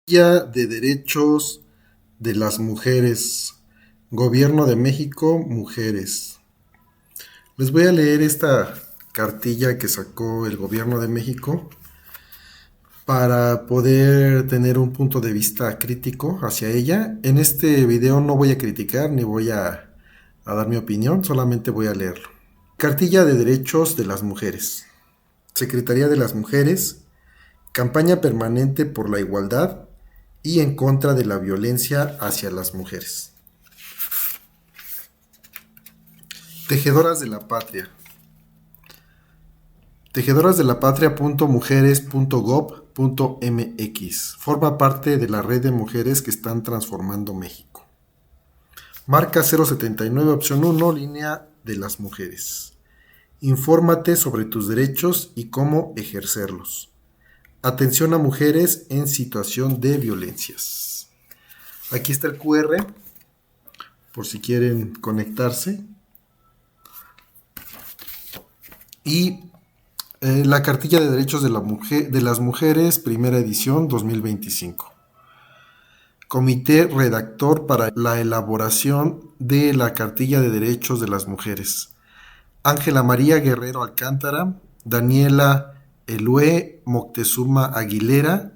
Cartilla de Derechos de las Mujeres. Gobierno de México, mujeres. Les voy a leer esta cartilla que sacó el Gobierno de México para poder tener un punto de vista crítico hacia ella. En este video no voy a criticar ni voy a dar mi opinión, solamente voy a leerlo. Cartilla de Derechos de las Mujeres. Secretaría de las Mujeres. Campaña permanente por la igualdad y en contra de la violencia hacia las mujeres. Tejedoras de la Patria. tejedoras-de-la-patria.mujeres.gov.mx. Forma parte de la red de mujeres que están transformando México. Marca 079, opción 1, línea de las mujeres. Infórmate sobre tus derechos y cómo ejercerlos. Atención a mujeres en situación de violencias. Aquí está el QR, por si quieren conectarse. Y la Cartilla de Derechos de las Mujeres, primera edición 2025. Comité redactor para la elaboración de la Cartilla de Derechos de las Mujeres. Ángela María Guerrero Alcántara, Daniela Elue Moctezuma Aguilera,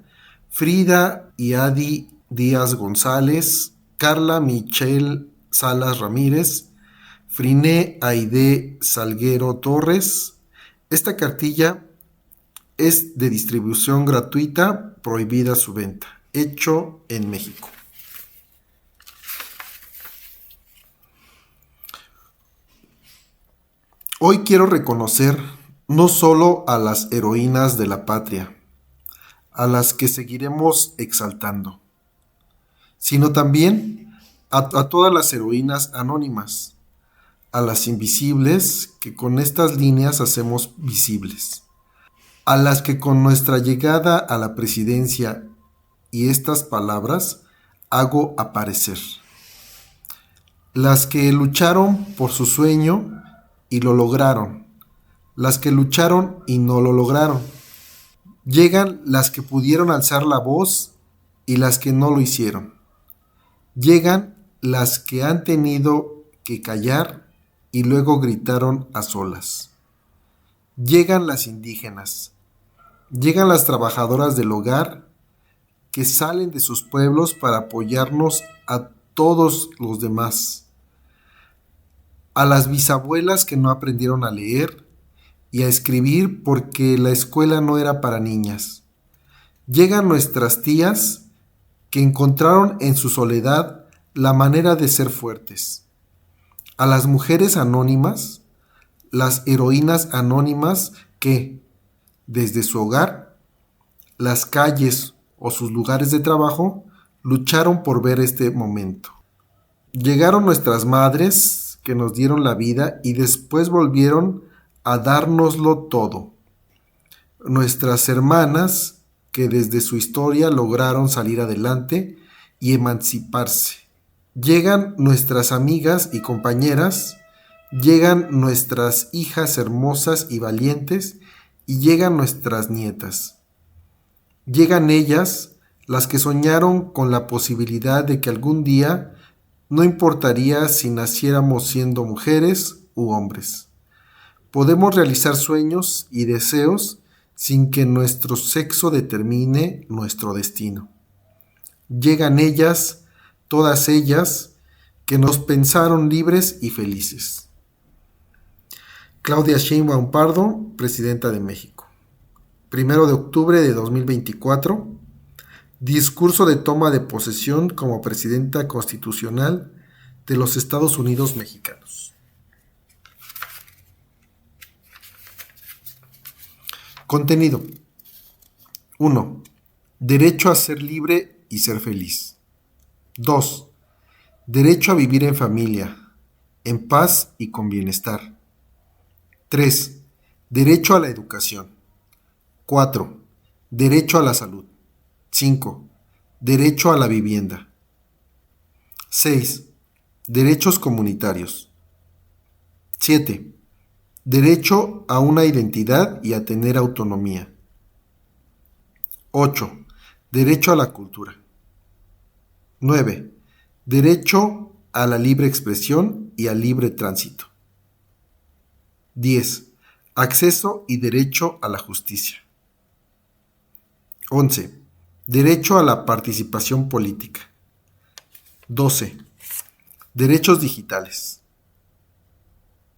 Frida y Adi Díaz González, Carla Michelle Salas Ramírez, Friné Aide Salguero Torres. Esta cartilla es de distribución gratuita, prohibida su venta. Hecho en México. Hoy quiero reconocer no solo a las heroínas de la patria, a las que seguiremos exaltando, sino también a todas las heroínas anónimas, a las invisibles que con estas líneas hacemos visibles, a las que con nuestra llegada a la presidencia y estas palabras hago aparecer, las que lucharon por su sueño y lo lograron, las que lucharon y no lo lograron. Llegan las que pudieron alzar la voz y las que no lo hicieron. Llegan las que han tenido que callar y luego gritaron a solas. Llegan las indígenas. Llegan las trabajadoras del hogar que salen de sus pueblos para apoyarnos a todos los demás. A las bisabuelas que no aprendieron a leer y a escribir porque la escuela no era para niñas. Llegan nuestras tías que encontraron en su soledad la manera de ser fuertes. A las mujeres anónimas, las heroínas anónimas que, desde su hogar, las calles o sus lugares de trabajo, lucharon por ver este momento. Llegaron nuestras madres que nos dieron la vida y después volvieron a dárnoslo todo. Nuestras hermanas que desde su historia lograron salir adelante y emanciparse. Llegan nuestras amigas y compañeras, llegan nuestras hijas hermosas y valientes y llegan nuestras nietas. Llegan ellas, las que soñaron con la posibilidad de que algún día no importaría si naciéramos siendo mujeres u hombres. Podemos realizar sueños y deseos sin que nuestro sexo determine nuestro destino. Llegan ellas, todas ellas, que nos pensaron libres y felices. Claudia Sheinbaum Pardo, Presidenta de México. 1 de octubre de 2024. Discurso de toma de posesión como Presidenta Constitucional de los Estados Unidos Mexicanos. Contenido. 1. Derecho a ser libre y ser feliz. 2. Derecho a vivir en familia, en paz y con bienestar. 3. Derecho a la educación. 4. Derecho a la salud. 5. Derecho a la vivienda. 6. Derechos comunitarios. 7. Derecho a una identidad y a tener autonomía. 8. Derecho a la cultura. 9. Derecho a la libre expresión y al libre tránsito. 10. Acceso y derecho a la justicia. 11. Derecho a la participación política. 12. Derechos digitales.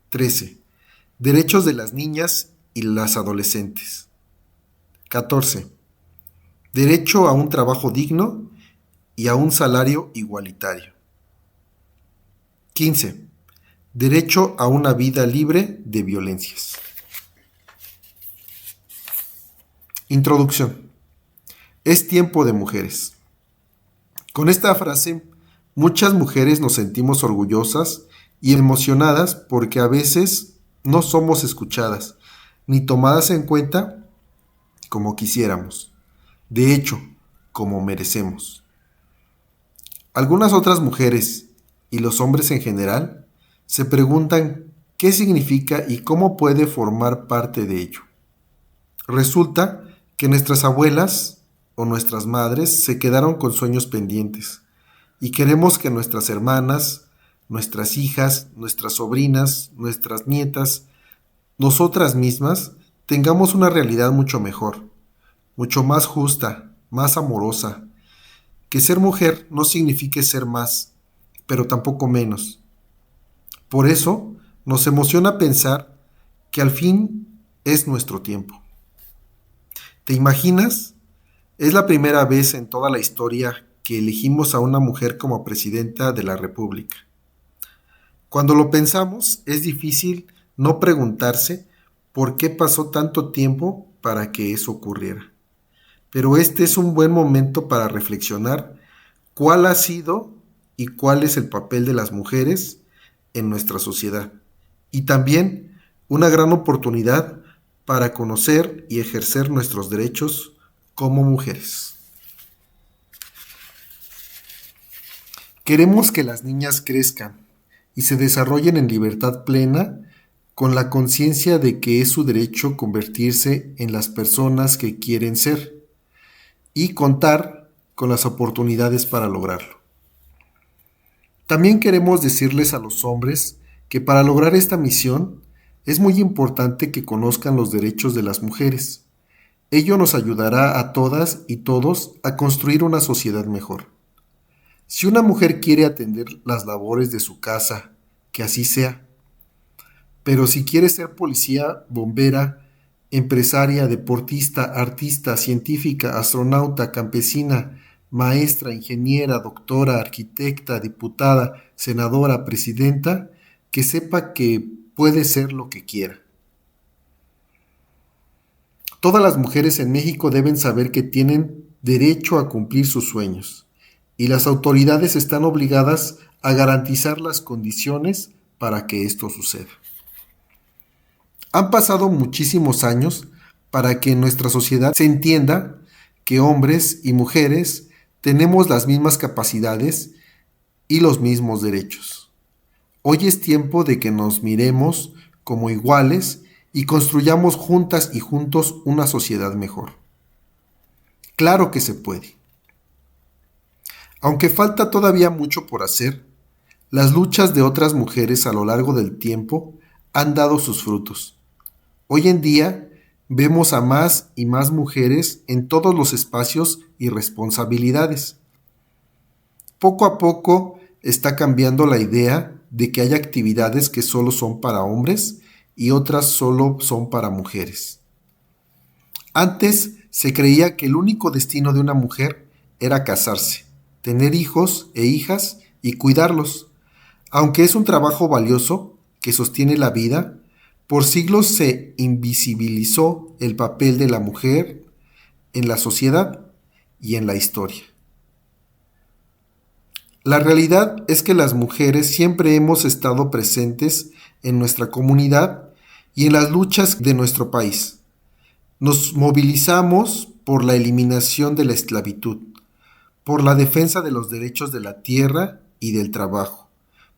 13. Derechos de las niñas y las adolescentes. 14. Derecho a un trabajo digno y a un salario igualitario. 15. Derecho a una vida libre de violencias. Introducción. Es tiempo de mujeres. Con esta frase, muchas mujeres nos sentimos orgullosas y emocionadas porque a veces no somos escuchadas ni tomadas en cuenta como quisiéramos. De hecho, como merecemos. Algunas otras mujeres, y los hombres en general, se preguntan qué significa y cómo puede formar parte de ello. Resulta que nuestras abuelas o nuestras madres se quedaron con sueños pendientes y queremos que nuestras hermanas, nuestras hijas, nuestras sobrinas, nuestras nietas, nosotras mismas, tengamos una realidad mucho mejor, mucho más justa, más amorosa. Que ser mujer no signifique ser más, pero tampoco menos. Por eso nos emociona pensar que al fin es nuestro tiempo. ¿Te imaginas? Es la primera vez en toda la historia que elegimos a una mujer como presidenta de la República. Cuando lo pensamos, es difícil no preguntarse por qué pasó tanto tiempo para que eso ocurriera. Pero este es un buen momento para reflexionar cuál ha sido y cuál es el papel de las mujeres en nuestra sociedad. Y también una gran oportunidad para conocer y ejercer nuestros derechos como mujeres. Queremos que las niñas crezcan y se desarrollen en libertad plena con la conciencia de que es su derecho convertirse en las personas que quieren ser y contar con las oportunidades para lograrlo. También queremos decirles a los hombres que para lograr esta misión es muy importante que conozcan los derechos de las mujeres. Ello nos ayudará a todas y todos a construir una sociedad mejor. Si una mujer quiere atender las labores de su casa, que así sea. Pero si quiere ser policía, bombera, empresaria, deportista, artista, científica, astronauta, campesina, maestra, ingeniera, doctora, arquitecta, diputada, senadora, presidenta, que sepa que puede ser lo que quiera. Todas las mujeres en México deben saber que tienen derecho a cumplir sus sueños y las autoridades están obligadas a garantizar las condiciones para que esto suceda. Han pasado muchísimos años para que en nuestra sociedad se entienda que hombres y mujeres tenemos las mismas capacidades y los mismos derechos. Hoy es tiempo de que nos miremos como iguales y construyamos juntas y juntos una sociedad mejor. Claro que se puede. Aunque falta todavía mucho por hacer, las luchas de otras mujeres a lo largo del tiempo han dado sus frutos. Hoy en día vemos a más y más mujeres en todos los espacios y responsabilidades. Poco a poco está cambiando la idea de que hay actividades que solo son para hombres y otras solo son para mujeres. Antes se creía que el único destino de una mujer era casarse, tener hijos e hijas y cuidarlos. Aunque es un trabajo valioso que sostiene la vida, por siglos se invisibilizó el papel de la mujer en la sociedad y en la historia. La realidad es que las mujeres siempre hemos estado presentes en nuestra comunidad y en las luchas de nuestro país. Nos movilizamos por la eliminación de la esclavitud, por la defensa de los derechos de la tierra y del trabajo,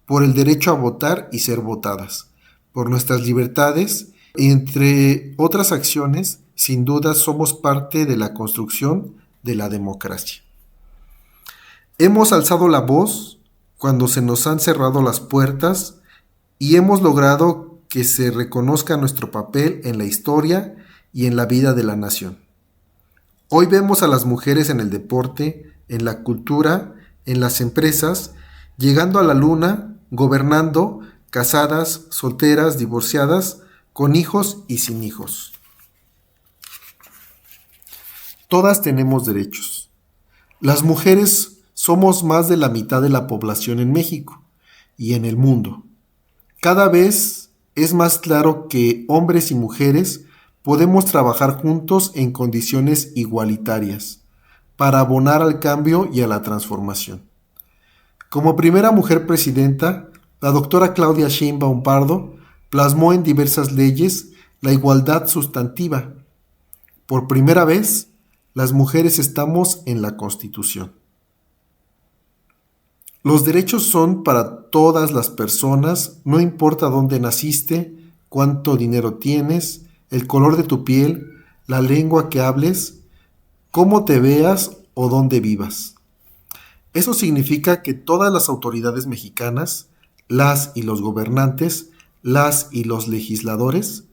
por el derecho a votar y ser votadas, por nuestras libertades, y entre otras acciones, sin duda somos parte de la construcción de la democracia. Hemos alzado la voz cuando se nos han cerrado las puertas y hemos logrado que se reconozca nuestro papel en la historia y en la vida de la nación. Hoy vemos a las mujeres en el deporte, en la cultura, en las empresas, llegando a la luna, gobernando, casadas, solteras, divorciadas, con hijos y sin hijos. Todas tenemos derechos. Las mujeres somos más de la mitad de la población en México y en el mundo. Cada vez es más claro que hombres y mujeres podemos trabajar juntos en condiciones igualitarias para abonar al cambio y a la transformación. Como primera mujer presidenta, la doctora Claudia Sheinbaum Pardo plasmó en diversas leyes la igualdad sustantiva. Por primera vez, las mujeres estamos en la Constitución. Los derechos son para todas las personas, no importa dónde naciste, cuánto dinero tienes, el color de tu piel, la lengua que hables, cómo te veas o dónde vivas. Eso significa que todas las autoridades mexicanas, las y los gobernantes, las y los legisladores,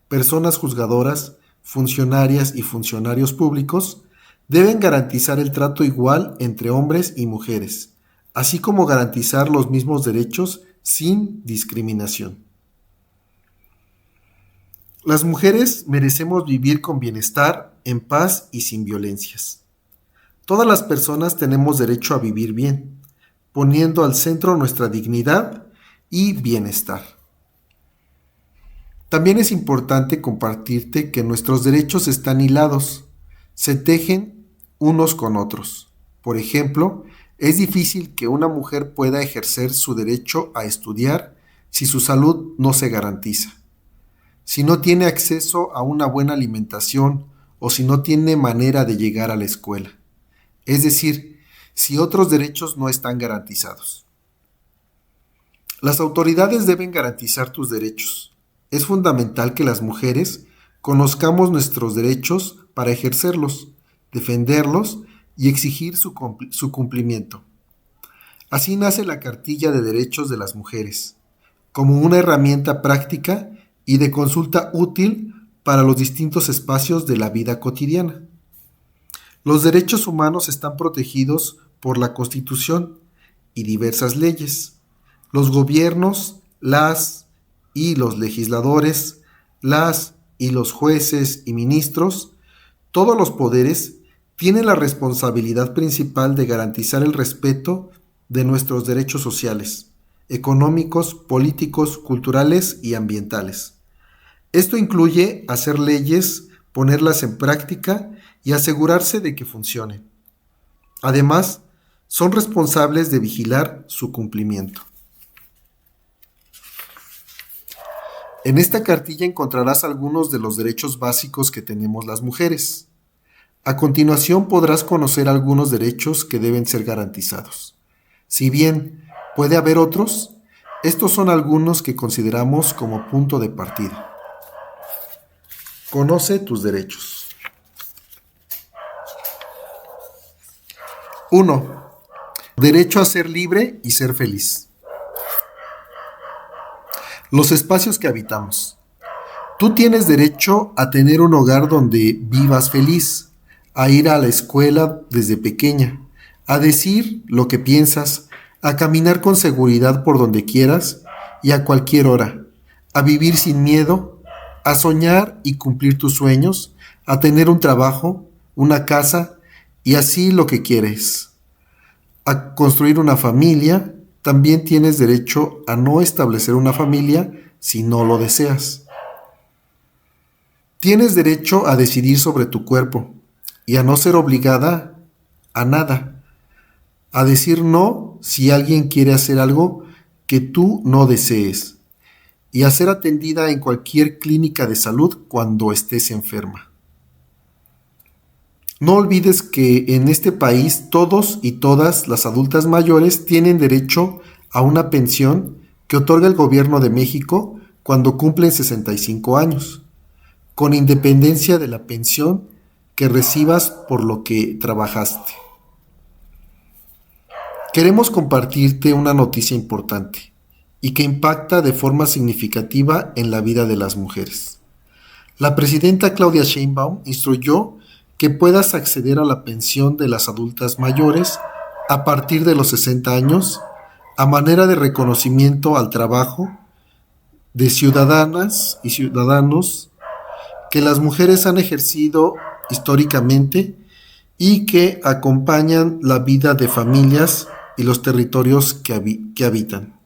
personas juzgadoras, funcionarias y funcionarios públicos, deben garantizar el trato igual entre hombres y mujeres, así como garantizar los mismos derechos sin discriminación. Las mujeres merecemos vivir con bienestar, en paz y sin violencias. Todas las personas tenemos derecho a vivir bien, poniendo al centro nuestra dignidad y bienestar. También es importante compartirte que nuestros derechos están hilados, se tejen unos con otros. Por ejemplo, es difícil que una mujer pueda ejercer su derecho a estudiar si su salud no se garantiza, si no tiene acceso a una buena alimentación o si no tiene manera de llegar a la escuela. Es decir, si otros derechos no están garantizados. Las autoridades deben garantizar tus derechos. Es fundamental que las mujeres conozcamos nuestros derechos para ejercerlos, defenderlos y exigir su cumplimiento. Así nace la Cartilla de Derechos de las Mujeres, como una herramienta práctica y de consulta útil para los distintos espacios de la vida cotidiana. Los derechos humanos están protegidos por la Constitución y diversas leyes. Los gobiernos, las y los legisladores, las y los jueces y ministros, todos los poderes tienen la responsabilidad principal de garantizar el respeto de nuestros derechos sociales, económicos, políticos, culturales y ambientales. Esto incluye hacer leyes, ponerlas en práctica y asegurarse de que funcionen. Además, son responsables de vigilar su cumplimiento. En esta cartilla encontrarás algunos de los derechos básicos que tenemos las mujeres. A continuación podrás conocer algunos derechos que deben ser garantizados. Si bien puede haber otros, estos son algunos que consideramos como punto de partida. Conoce tus derechos. 1. Derecho a ser libre y ser feliz. Los espacios que habitamos. Tú tienes derecho a tener un hogar donde vivas feliz, a ir a la escuela desde pequeña, a decir lo que piensas, a caminar con seguridad por donde quieras y a cualquier hora, a vivir sin miedo, a soñar y cumplir tus sueños, a tener un trabajo, una casa y así lo que quieres, a construir una familia. También tienes derecho a no establecer una familia si no lo deseas. Tienes derecho a decidir sobre tu cuerpo y a no ser obligada a nada, a decir no si alguien quiere hacer algo que tú no desees y a ser atendida en cualquier clínica de salud cuando estés enferma. No olvides que en este país todos y todas las adultas mayores tienen derecho a una pensión que otorga el Gobierno de México cuando cumplen 65 años, con independencia de la pensión que recibas por lo que trabajaste. Queremos compartirte una noticia importante y que impacta de forma significativa en la vida de las mujeres. La presidenta Claudia Sheinbaum instruyó que puedas acceder a la pensión de las adultas mayores a partir de los 60 años a manera de reconocimiento al trabajo de ciudadanas y ciudadanos que las mujeres han ejercido históricamente y que acompañan la vida de familias y los territorios que habitan.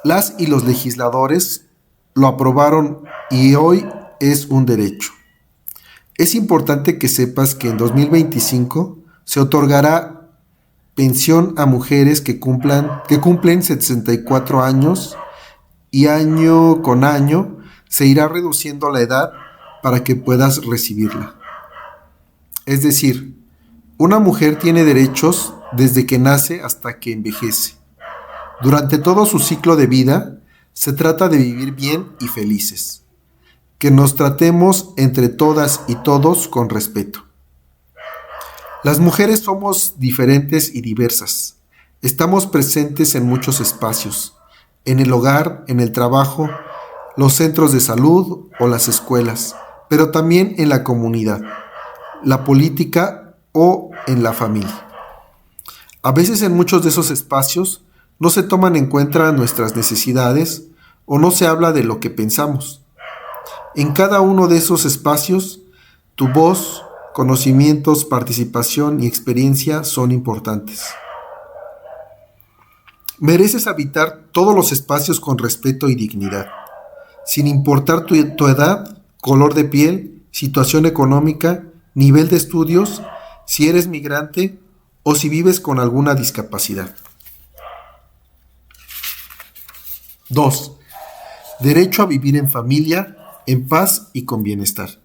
Las y los legisladores lo aprobaron y hoy es un derecho. Es importante que sepas que en 2025 se otorgará pensión a mujeres que cumplen 64 años y año con año se irá reduciendo la edad para que puedas recibirla. Es decir, una mujer tiene derechos desde que nace hasta que envejece. Durante todo su ciclo de vida, se trata de vivir bien y felices. Que nos tratemos entre todas y todos con respeto. Las mujeres somos diferentes y diversas. Estamos presentes en muchos espacios, en el hogar, en el trabajo, los centros de salud o las escuelas, pero también en la comunidad, la política o en la familia. A veces en muchos de esos espacios no se toman en cuenta nuestras necesidades o no se habla de lo que pensamos. En cada uno de esos espacios, tu voz, conocimientos, participación y experiencia son importantes. Mereces habitar todos los espacios con respeto y dignidad, sin importar tu edad, color de piel, situación económica, nivel de estudios, si eres migrante o si vives con alguna discapacidad. 2. Derecho a vivir en familia, en paz y con bienestar.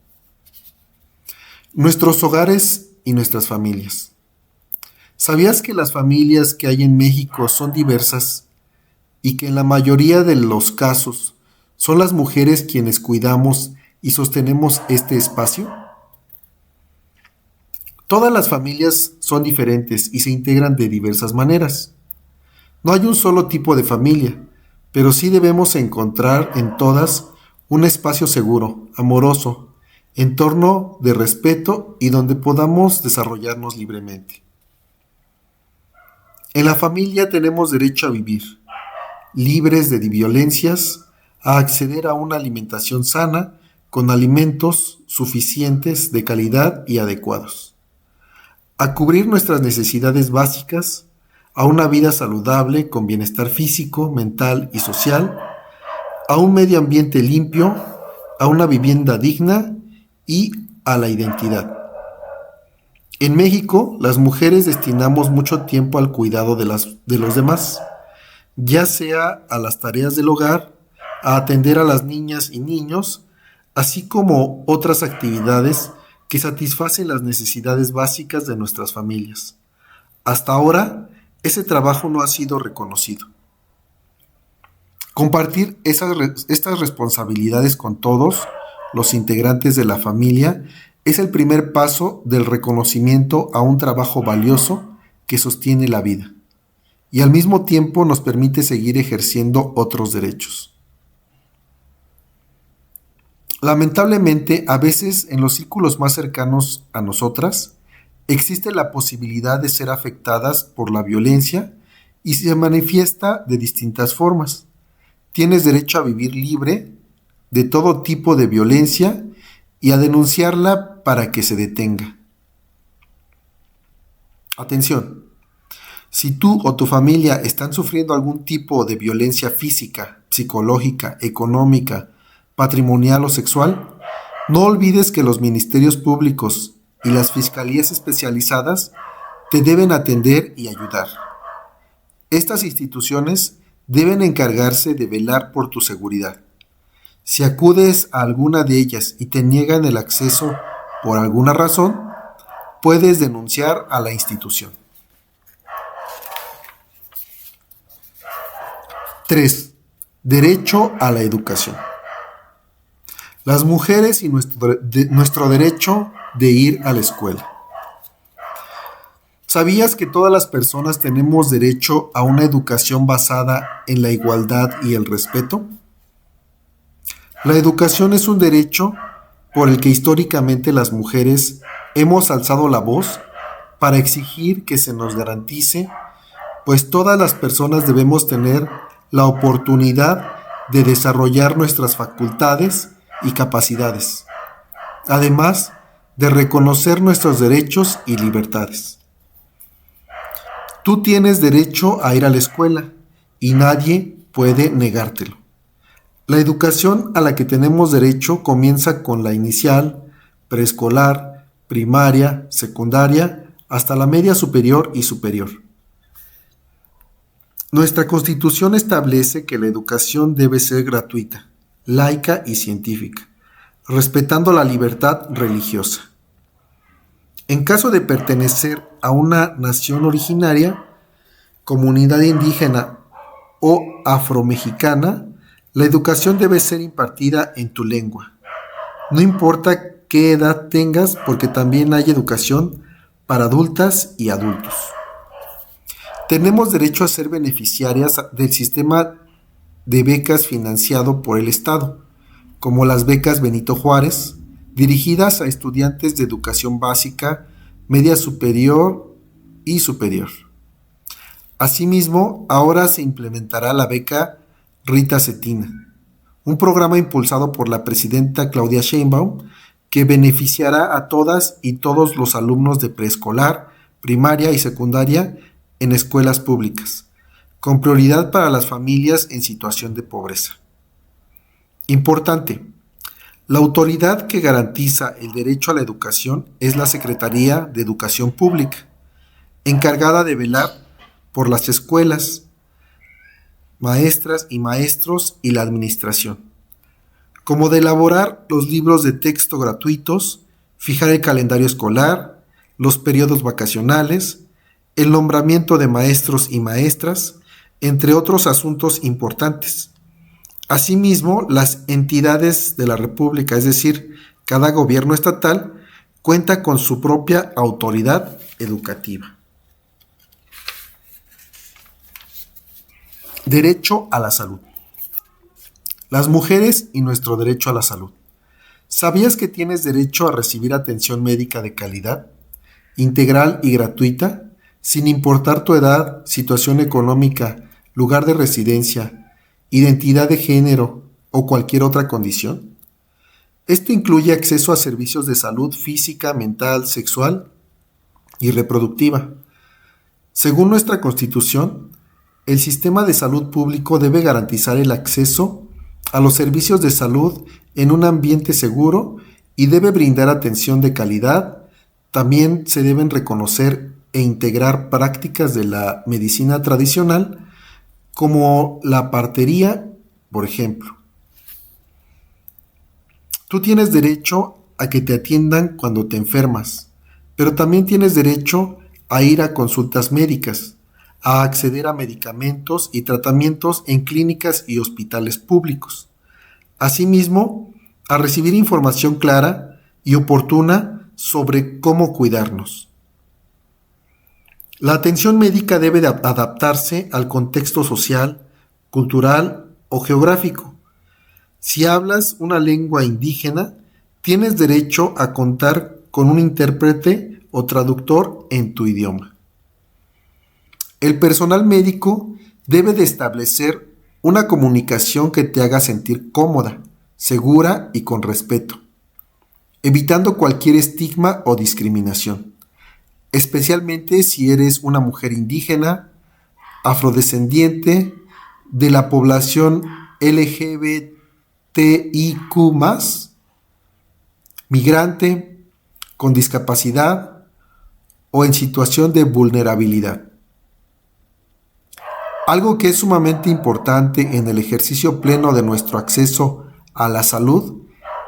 Nuestros hogares y nuestras familias. ¿Sabías que las familias que hay en México son diversas y que en la mayoría de los casos son las mujeres quienes cuidamos y sostenemos este espacio? Todas las familias son diferentes y se integran de diversas maneras. No hay un solo tipo de familia, pero sí debemos encontrar en todas un espacio seguro, amoroso, entorno de respeto y donde podamos desarrollarnos libremente. En la familia tenemos derecho a vivir, libres de violencias, a acceder a una alimentación sana, con alimentos suficientes, de calidad y adecuados, a cubrir nuestras necesidades básicas, a una vida saludable con bienestar físico, mental y social, a un medio ambiente limpio, a una vivienda digna y a la identidad. En México, las mujeres destinamos mucho tiempo al cuidado de los demás, ya sea a las tareas del hogar, a atender a las niñas y niños, así como otras actividades que satisfacen las necesidades básicas de nuestras familias. Hasta ahora, ese trabajo no ha sido reconocido. Compartir estas responsabilidades con todos los integrantes de la familia es el primer paso del reconocimiento a un trabajo valioso que sostiene la vida y al mismo tiempo nos permite seguir ejerciendo otros derechos. Lamentablemente, a veces en los círculos más cercanos a nosotras, existe la posibilidad de ser afectadas por la violencia y se manifiesta de distintas formas. Tienes derecho a vivir libre de todo tipo de violencia y a denunciarla para que se detenga. Atención, si tú o tu familia están sufriendo algún tipo de violencia física, psicológica, económica, patrimonial o sexual, no olvides que los ministerios públicos y las fiscalías especializadas te deben atender y ayudar. Estas instituciones deben encargarse de velar por tu seguridad. Si acudes a alguna de ellas y te niegan el acceso por alguna razón, puedes denunciar a la institución. 3. Derecho a la educación. Las mujeres y nuestro derecho de ir a la escuela. ¿Sabías que todas las personas tenemos derecho a una educación basada en la igualdad y el respeto? La educación es un derecho por el que históricamente las mujeres hemos alzado la voz para exigir que se nos garantice, pues todas las personas debemos tener la oportunidad de desarrollar nuestras facultades y capacidades, además de reconocer nuestros derechos y libertades. Tú tienes derecho a ir a la escuela y nadie puede negártelo. La educación a la que tenemos derecho comienza con la inicial, preescolar, primaria, secundaria, hasta la media superior y superior. Nuestra Constitución establece que la educación debe ser gratuita, laica y científica, respetando la libertad religiosa. En caso de pertenecer a una nación originaria, comunidad indígena o afromexicana, la educación debe ser impartida en tu lengua. No importa qué edad tengas, porque también hay educación para adultas y adultos. Tenemos derecho a ser beneficiarias del sistema de becas financiado por el Estado, como las becas Benito Juárez, dirigidas a estudiantes de educación básica, media superior y superior. Asimismo, ahora se implementará la beca Rita Cetina, un programa impulsado por la presidenta Claudia Sheinbaum que beneficiará a todas y todos los alumnos de preescolar, primaria y secundaria en escuelas públicas, con prioridad para las familias en situación de pobreza. Importante, la autoridad que garantiza el derecho a la educación es la Secretaría de Educación Pública, encargada de velar por las escuelas, maestras y maestros y la administración, como de elaborar los libros de texto gratuitos, fijar el calendario escolar, los periodos vacacionales, el nombramiento de maestros y maestras, entre otros asuntos importantes. Asimismo, las entidades de la República, es decir, cada gobierno estatal, cuenta con su propia autoridad educativa. Derecho a la salud. Las mujeres y nuestro derecho a la salud. ¿Sabías que tienes derecho a recibir atención médica de calidad, integral y gratuita, sin importar tu edad, situación económica, lugar de residencia, identidad de género o cualquier otra condición? Esto incluye acceso a servicios de salud física, mental, sexual y reproductiva. Según nuestra Constitución, el sistema de salud público debe garantizar el acceso a los servicios de salud en un ambiente seguro y debe brindar atención de calidad. También se deben reconocer e integrar prácticas de la medicina tradicional, como la partería, por ejemplo. Tú tienes derecho a que te atiendan cuando te enfermas, pero también tienes derecho a ir a consultas médicas, a acceder a medicamentos y tratamientos en clínicas y hospitales públicos. Asimismo, a recibir información clara y oportuna sobre cómo cuidarnos. La atención médica debe de adaptarse al contexto social, cultural o geográfico. Si hablas una lengua indígena, tienes derecho a contar con un intérprete o traductor en tu idioma. El personal médico debe de establecer una comunicación que te haga sentir cómoda, segura y con respeto, evitando cualquier estigma o discriminación, especialmente si eres una mujer indígena, afrodescendiente, de la población LGBTIQ+, migrante, con discapacidad o en situación de vulnerabilidad. Algo que es sumamente importante en el ejercicio pleno de nuestro acceso a la salud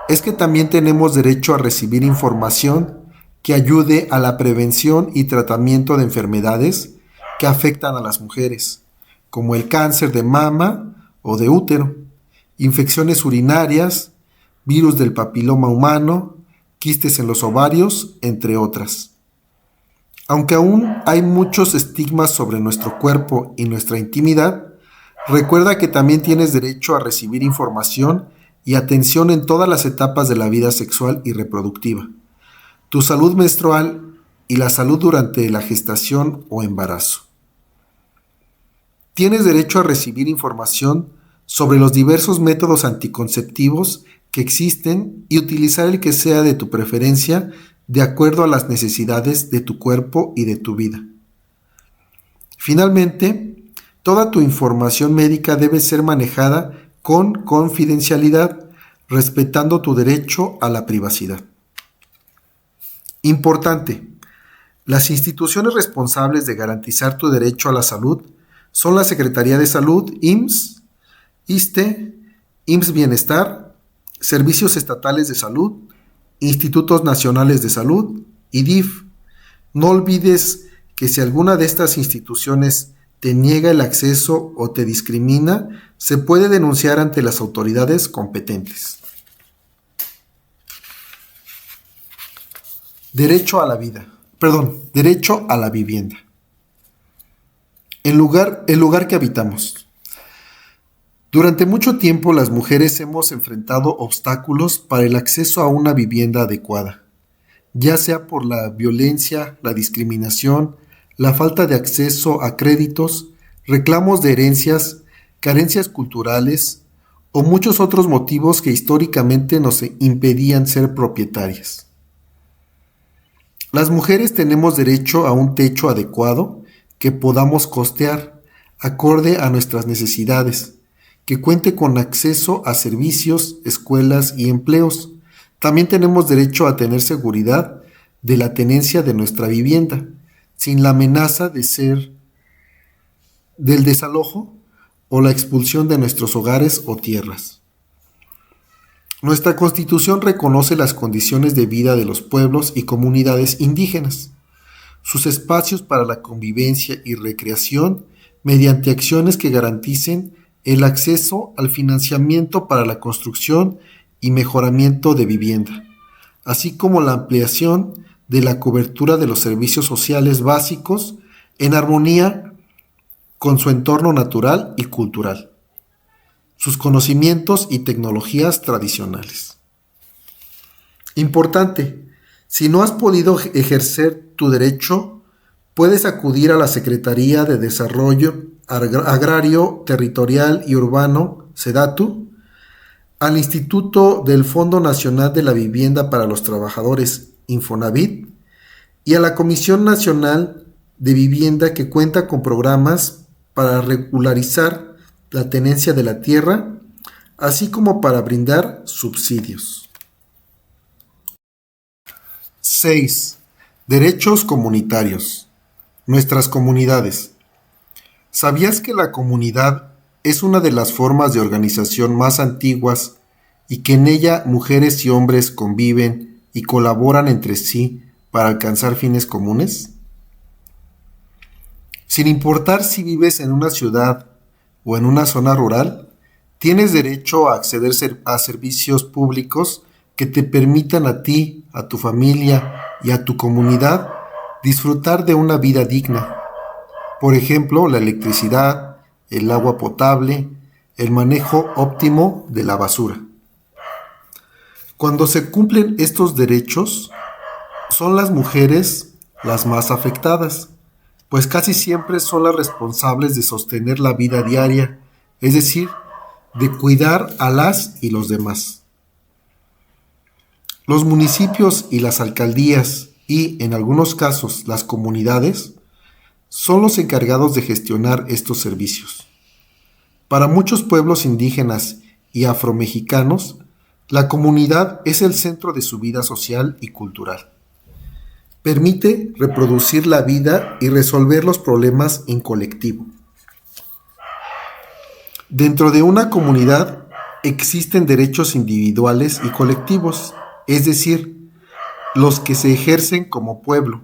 es que también tenemos derecho a recibir información que ayude a la prevención y tratamiento de enfermedades que afectan a las mujeres, como el cáncer de mama o de útero, infecciones urinarias, virus del papiloma humano, quistes en los ovarios, entre otras. Aunque aún hay muchos estigmas sobre nuestro cuerpo y nuestra intimidad, recuerda que también tienes derecho a recibir información y atención en todas las etapas de la vida sexual y reproductiva, tu salud menstrual y la salud durante la gestación o embarazo. Tienes derecho a recibir información sobre los diversos métodos anticonceptivos que existen y utilizar el que sea de tu preferencia de acuerdo a las necesidades de tu cuerpo y de tu vida. Finalmente, toda tu información médica debe ser manejada con confidencialidad, respetando tu derecho a la privacidad. Importante, las instituciones responsables de garantizar tu derecho a la salud son la Secretaría de Salud, IMSS, ISSSTE, IMSS Bienestar, Servicios Estatales de Salud, Institutos Nacionales de Salud y DIF. No olvides que si alguna de estas instituciones te niega el acceso o te discrimina, se puede denunciar ante las autoridades competentes. Derecho a la vivienda. El lugar que habitamos. Durante mucho tiempo las mujeres hemos enfrentado obstáculos para el acceso a una vivienda adecuada, ya sea por la violencia, la discriminación, la falta de acceso a créditos, reclamos de herencias, carencias culturales o muchos otros motivos que históricamente nos impedían ser propietarias. Las mujeres tenemos derecho a un techo adecuado que podamos costear, acorde a nuestras necesidades, que cuente con acceso a servicios, escuelas y empleos. También tenemos derecho a tener seguridad de la tenencia de nuestra vivienda, sin la amenaza del desalojo o la expulsión de nuestros hogares o tierras. Nuestra Constitución reconoce las condiciones de vida de los pueblos y comunidades indígenas, sus espacios para la convivencia y recreación mediante acciones que garanticen el acceso al financiamiento para la construcción y mejoramiento de vivienda, así como la ampliación de la cobertura de los servicios sociales básicos en armonía con su entorno natural y cultural, sus conocimientos y tecnologías tradicionales. Importante, si no has podido ejercer tu derecho, puedes acudir a la Secretaría de Desarrollo Agrario, Territorial y Urbano, SEDATU, al Instituto del Fondo Nacional de la Vivienda para los Trabajadores, Infonavit, y a la Comisión Nacional de Vivienda, que cuenta con programas para regularizar la tenencia de la tierra, así como para brindar subsidios. 6. Derechos comunitarios. Nuestras comunidades. ¿Sabías que la comunidad es una de las formas de organización más antiguas y que en ella mujeres y hombres conviven y colaboran entre sí para alcanzar fines comunes? Sin importar si vives en una ciudad o en una zona rural, tienes derecho a acceder a servicios públicos que te permitan a ti, a tu familia y a tu comunidad disfrutar de una vida digna. Por ejemplo, la electricidad, el agua potable, el manejo óptimo de la basura. Cuando se cumplen estos derechos, son las mujeres las más afectadas, pues casi siempre son las responsables de sostener la vida diaria, es decir, de cuidar a las y los demás. Los municipios y las alcaldías y, en algunos casos, las comunidades, son los encargados de gestionar estos servicios. Para muchos pueblos indígenas y afromexicanos, la comunidad es el centro de su vida social y cultural. Permite reproducir la vida y resolver los problemas en colectivo. Dentro de una comunidad existen derechos individuales y colectivos, es decir, los que se ejercen como pueblo.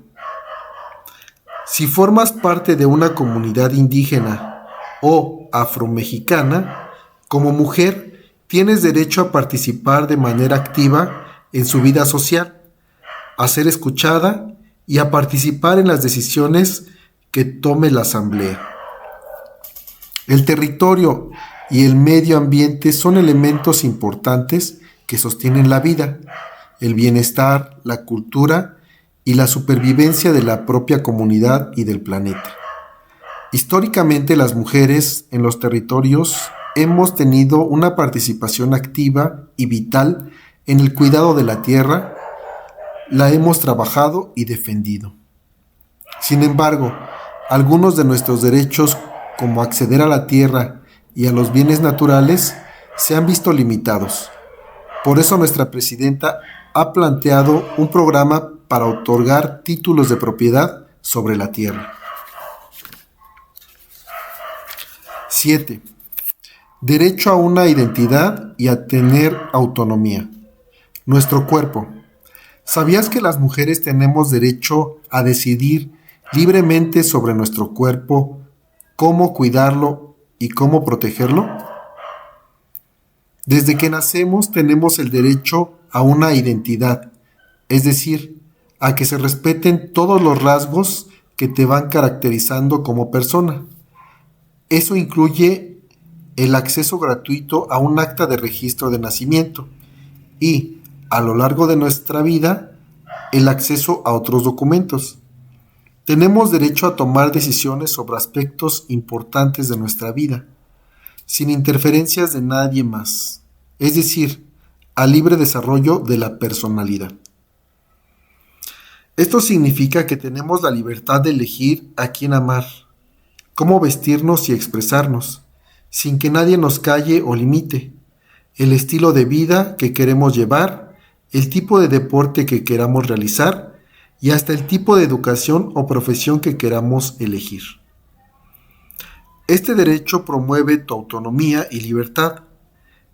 Si formas parte de una comunidad indígena o afromexicana, como mujer tienes derecho a participar de manera activa en su vida social, a ser escuchada y a participar en las decisiones que tome la Asamblea. El territorio y el medio ambiente son elementos importantes que sostienen la vida, el bienestar, la cultura y la supervivencia de la propia comunidad y del planeta. Históricamente, las mujeres en los territorios hemos tenido una participación activa y vital en el cuidado de la tierra, la hemos trabajado y defendido. Sin embargo, algunos de nuestros derechos, como acceder a la tierra y a los bienes naturales, se han visto limitados. Por eso nuestra presidenta ha planteado un programa para otorgar títulos de propiedad sobre la tierra. 7. Derecho a una identidad y a tener autonomía. Nuestro cuerpo. ¿Sabías que las mujeres tenemos derecho a decidir libremente sobre nuestro cuerpo, cómo cuidarlo y cómo protegerlo? Desde que nacemos tenemos el derecho a una identidad, es decir, a que se respeten todos los rasgos que te van caracterizando como persona. Eso incluye el acceso gratuito a un acta de registro de nacimiento y, a lo largo de nuestra vida, el acceso a otros documentos. Tenemos derecho a tomar decisiones sobre aspectos importantes de nuestra vida, sin interferencias de nadie más, es decir, al libre desarrollo de la personalidad. Esto significa que tenemos la libertad de elegir a quién amar, cómo vestirnos y expresarnos, sin que nadie nos calle o limite, el estilo de vida que queremos llevar, el tipo de deporte que queramos realizar y hasta el tipo de educación o profesión que queramos elegir. Este derecho promueve tu autonomía y libertad,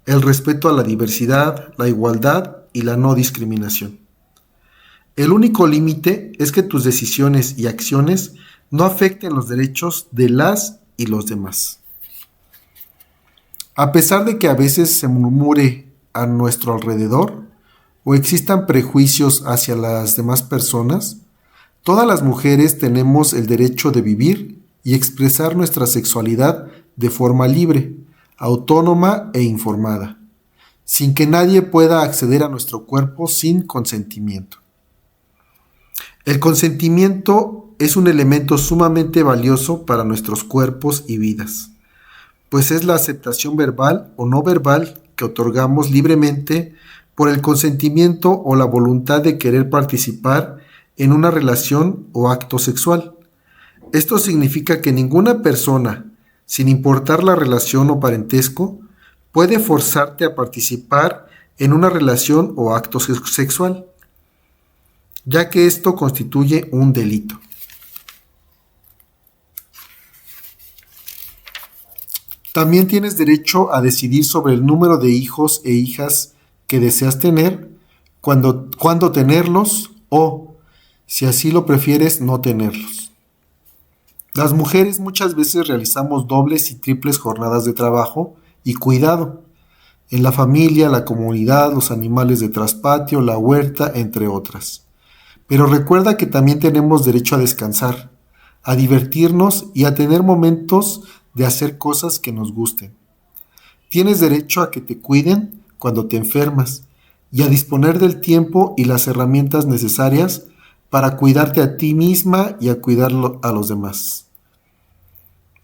el respeto a la diversidad, la igualdad y la no discriminación. El único límite es que tus decisiones y acciones no afecten los derechos de las y los demás. A pesar de que a veces se murmure a nuestro alrededor o existan prejuicios hacia las demás personas, todas las mujeres tenemos el derecho de vivir y expresar nuestra sexualidad de forma libre, autónoma e informada, sin que nadie pueda acceder a nuestro cuerpo sin consentimiento. El consentimiento es un elemento sumamente valioso para nuestros cuerpos y vidas, pues es la aceptación verbal o no verbal que otorgamos libremente por el consentimiento o la voluntad de querer participar en una relación o acto sexual. Esto significa que ninguna persona, sin importar la relación o parentesco, puede forzarte a participar en una relación o acto sexual, ya que esto constituye un delito. También tienes derecho a decidir sobre el número de hijos e hijas que deseas tener, cuándo tenerlos o, si así lo prefieres, no tenerlos. Las mujeres muchas veces realizamos dobles y triples jornadas de trabajo y cuidado en la familia, la comunidad, los animales de traspatio, la huerta, entre otras. Pero recuerda que también tenemos derecho a descansar, a divertirnos y a tener momentos de hacer cosas que nos gusten. Tienes derecho a que te cuiden cuando te enfermas y a disponer del tiempo y las herramientas necesarias para cuidarte a ti misma y a cuidar a los demás,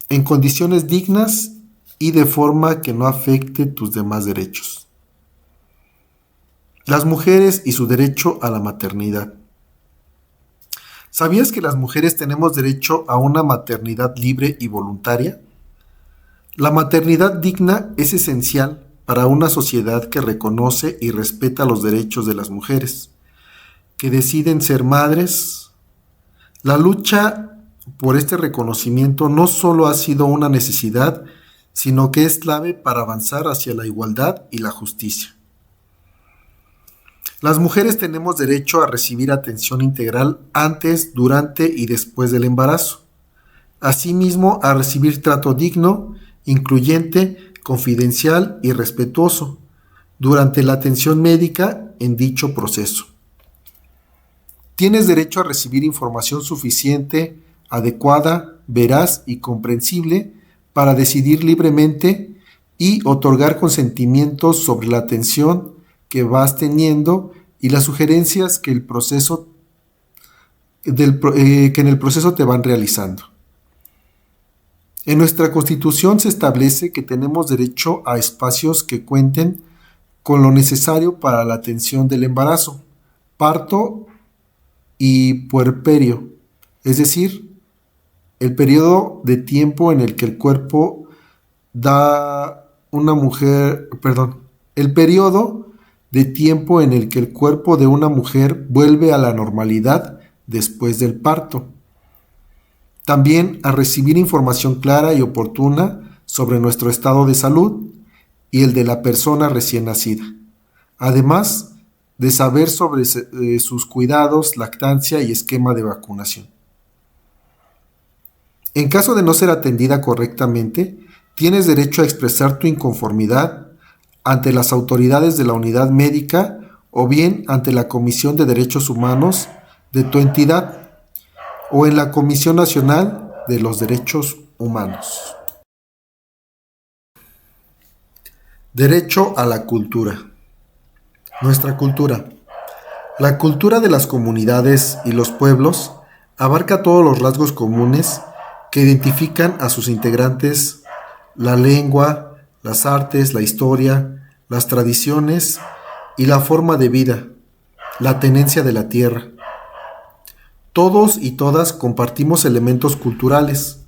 en condiciones dignas y de forma que no afecte tus demás derechos. Las mujeres y su derecho a la maternidad. ¿Sabías que las mujeres tenemos derecho a una maternidad libre y voluntaria? La maternidad digna es esencial para una sociedad que reconoce y respeta los derechos de las mujeres, que deciden ser madres. La lucha por este reconocimiento no solo ha sido una necesidad, sino que es clave para avanzar hacia la igualdad y la justicia. Las mujeres tenemos derecho a recibir atención integral antes, durante y después del embarazo. Asimismo, a recibir trato digno, incluyente, confidencial y respetuoso durante la atención médica en dicho proceso. Tienes derecho a recibir información suficiente, adecuada, veraz y comprensible para decidir libremente y otorgar consentimientos sobre la atención que vas teniendo y las sugerencias que que en el proceso te van realizando. En nuestra Constitución se establece que tenemos derecho a espacios que cuenten con lo necesario para la atención del embarazo, parto y puerperio, es decir, el periodo de tiempo en el que el cuerpo da una mujer, perdón, el periodo de tiempo en el que el cuerpo de una mujer vuelve a la normalidad después del parto. También a recibir información clara y oportuna sobre nuestro estado de salud y el de la persona recién nacida. Además de saber sobre sus cuidados, lactancia y esquema de vacunación. En caso de no ser atendida correctamente, tienes derecho a expresar tu inconformidad ante las autoridades de la unidad médica o bien ante la Comisión de Derechos Humanos de tu entidad o en la Comisión Nacional de los Derechos Humanos. Derecho a la cultura. Nuestra cultura. La cultura de las comunidades y los pueblos abarca todos los rasgos comunes que identifican a sus integrantes, la lengua, las artes, la historia, las tradiciones y la forma de vida, la tenencia de la tierra. Todos y todas compartimos elementos culturales,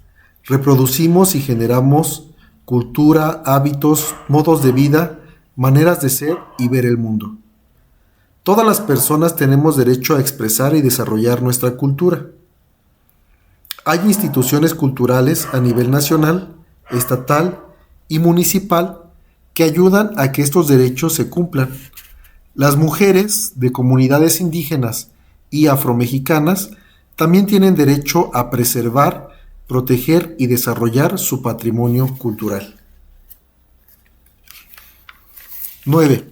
reproducimos y generamos cultura, hábitos, modos de vida, maneras de ser y ver el mundo. Todas las personas tenemos derecho a expresar y desarrollar nuestra cultura. Hay instituciones culturales a nivel nacional, estatal y municipal que ayudan a que estos derechos se cumplan. Las mujeres de comunidades indígenas y afromexicanas también tienen derecho a preservar, proteger y desarrollar su patrimonio cultural. 9.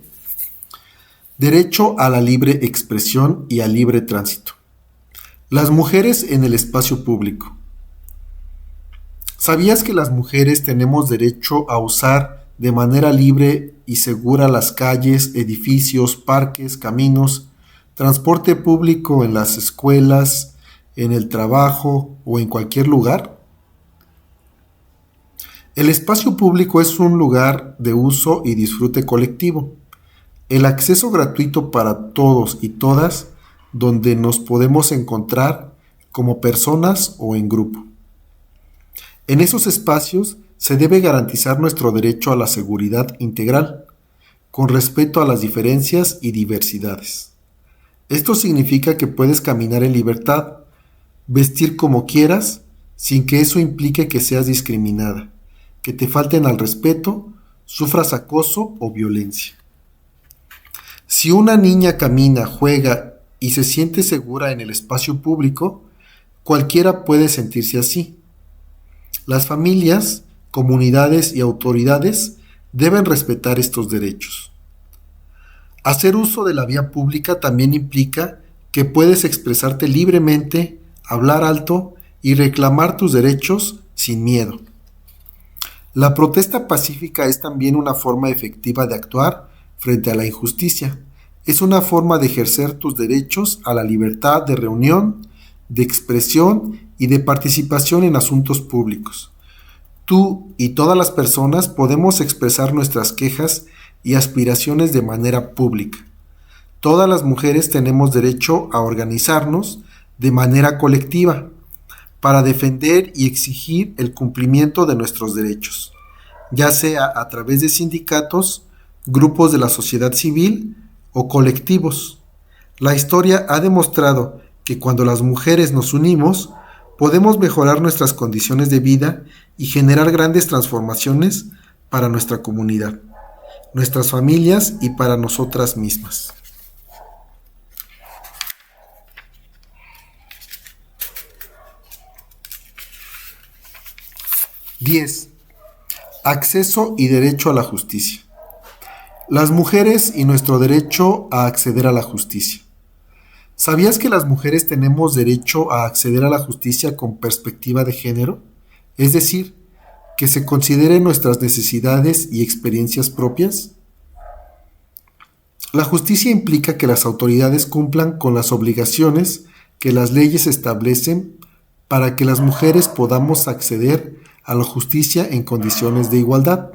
Derecho a la libre expresión y al libre tránsito. Las mujeres en el espacio público. ¿Sabías que las mujeres tenemos derecho a usar de manera libre y segura las calles, edificios, parques, caminos, transporte público en las escuelas, en el trabajo o en cualquier lugar? El espacio público es un lugar de uso y disfrute colectivo. El acceso gratuito para todos y todas, donde nos podemos encontrar como personas o en grupo. En esos espacios se debe garantizar nuestro derecho a la seguridad integral, con respeto a las diferencias y diversidades. Esto significa que puedes caminar en libertad, vestir como quieras, sin que eso implique que seas discriminada, que te falten al respeto, sufras acoso o violencia. Si una niña camina, juega y se siente segura en el espacio público, cualquiera puede sentirse así. Las familias, comunidades y autoridades deben respetar estos derechos. Hacer uso de la vía pública también implica que puedes expresarte libremente, hablar alto y reclamar tus derechos sin miedo. La protesta pacífica es también una forma efectiva de actuar frente a la injusticia. Es una forma de ejercer tus derechos a la libertad de reunión, de expresión y de participación en asuntos públicos. Tú y todas las personas podemos expresar nuestras quejas y aspiraciones de manera pública. Todas las mujeres tenemos derecho a organizarnos de manera colectiva para defender y exigir el cumplimiento de nuestros derechos, ya sea a través de sindicatos, grupos de la sociedad civil o colectivos. La historia ha demostrado que cuando las mujeres nos unimos, podemos mejorar nuestras condiciones de vida y generar grandes transformaciones para nuestra comunidad, nuestras familias y para nosotras mismas. (10) Acceso y derecho a la justicia. Las mujeres y nuestro derecho a acceder a la justicia. ¿Sabías que las mujeres tenemos derecho a acceder a la justicia con perspectiva de género? Es decir, que se consideren nuestras necesidades y experiencias propias. La justicia implica que las autoridades cumplan con las obligaciones que las leyes establecen para que las mujeres podamos acceder a la justicia en condiciones de igualdad.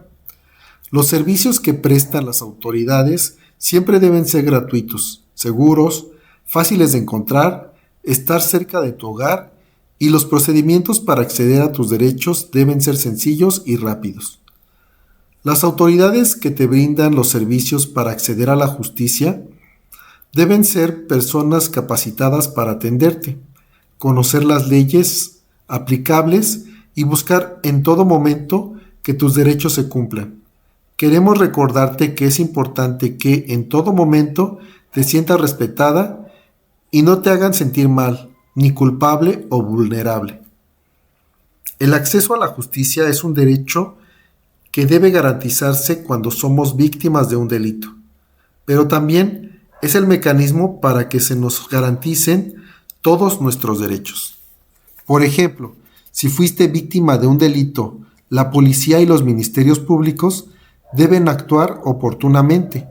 Los servicios que prestan las autoridades siempre deben ser gratuitos, seguros, fáciles de encontrar, estar cerca de tu hogar y los procedimientos para acceder a tus derechos deben ser sencillos y rápidos. Las autoridades que te brindan los servicios para acceder a la justicia deben ser personas capacitadas para atenderte, conocer las leyes aplicables y buscar en todo momento que tus derechos se cumplan. Queremos recordarte que es importante que en todo momento te sientas respetada y no te hagan sentir mal, ni culpable o vulnerable. El acceso a la justicia es un derecho que debe garantizarse cuando somos víctimas de un delito, pero también es el mecanismo para que se nos garanticen todos nuestros derechos. Por ejemplo, si fuiste víctima de un delito, la policía y los ministerios públicos deben actuar oportunamente,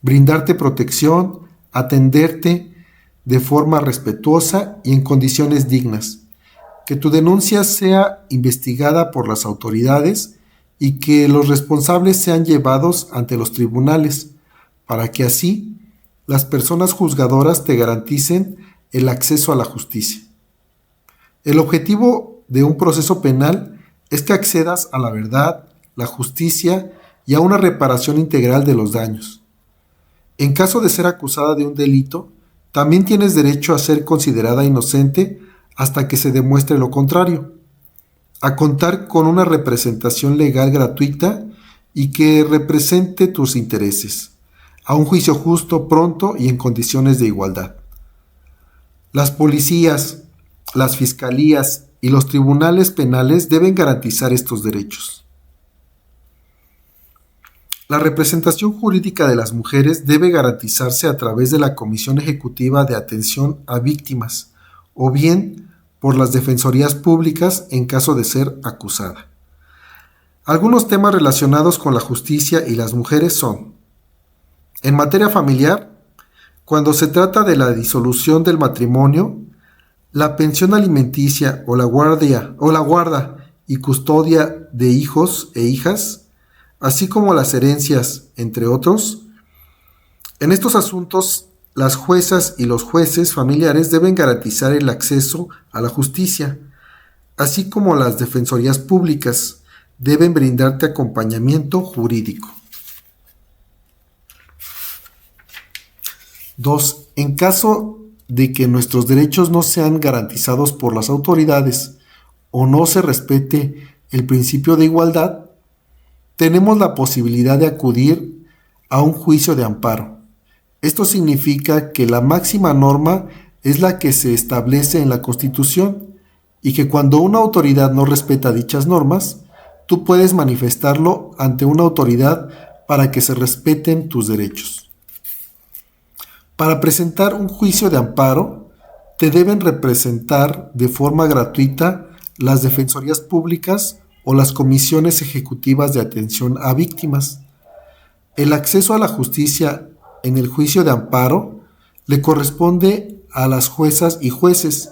brindarte protección, atenderte de forma respetuosa y en condiciones dignas, que tu denuncia sea investigada por las autoridades y que los responsables sean llevados ante los tribunales, para que así las personas juzgadoras te garanticen el acceso a la justicia. El objetivo de un proceso penal es que accedas a la verdad, la justicia y a una reparación integral de los daños. En caso de ser acusada de un delito, también tienes derecho a ser considerada inocente hasta que se demuestre lo contrario, a contar con una representación legal gratuita y que represente tus intereses, a un juicio justo, pronto y en condiciones de igualdad. Las policías, las fiscalías y los tribunales penales deben garantizar estos derechos. La representación jurídica de las mujeres debe garantizarse a través de la Comisión Ejecutiva de Atención a Víctimas o bien por las defensorías públicas en caso de ser acusada. Algunos temas relacionados con la justicia y las mujeres son: en materia familiar, cuando se trata de la disolución del matrimonio, la pensión alimenticia o la guarda y custodia de hijos e hijas, así como las herencias, entre otros. En estos asuntos, las juezas y los jueces familiares deben garantizar el acceso a la justicia, así como las defensorías públicas deben brindarte acompañamiento jurídico. 2. En caso de que nuestros derechos no sean garantizados por las autoridades o no se respete el principio de igualdad, tenemos la posibilidad de acudir a un juicio de amparo. Esto significa que la máxima norma es la que se establece en la Constitución y que cuando una autoridad no respeta dichas normas, tú puedes manifestarlo ante una autoridad para que se respeten tus derechos. Para presentar un juicio de amparo, te deben representar de forma gratuita las defensorías públicas o las comisiones ejecutivas de atención a víctimas. El acceso a la justicia en el juicio de amparo le corresponde a las juezas y jueces,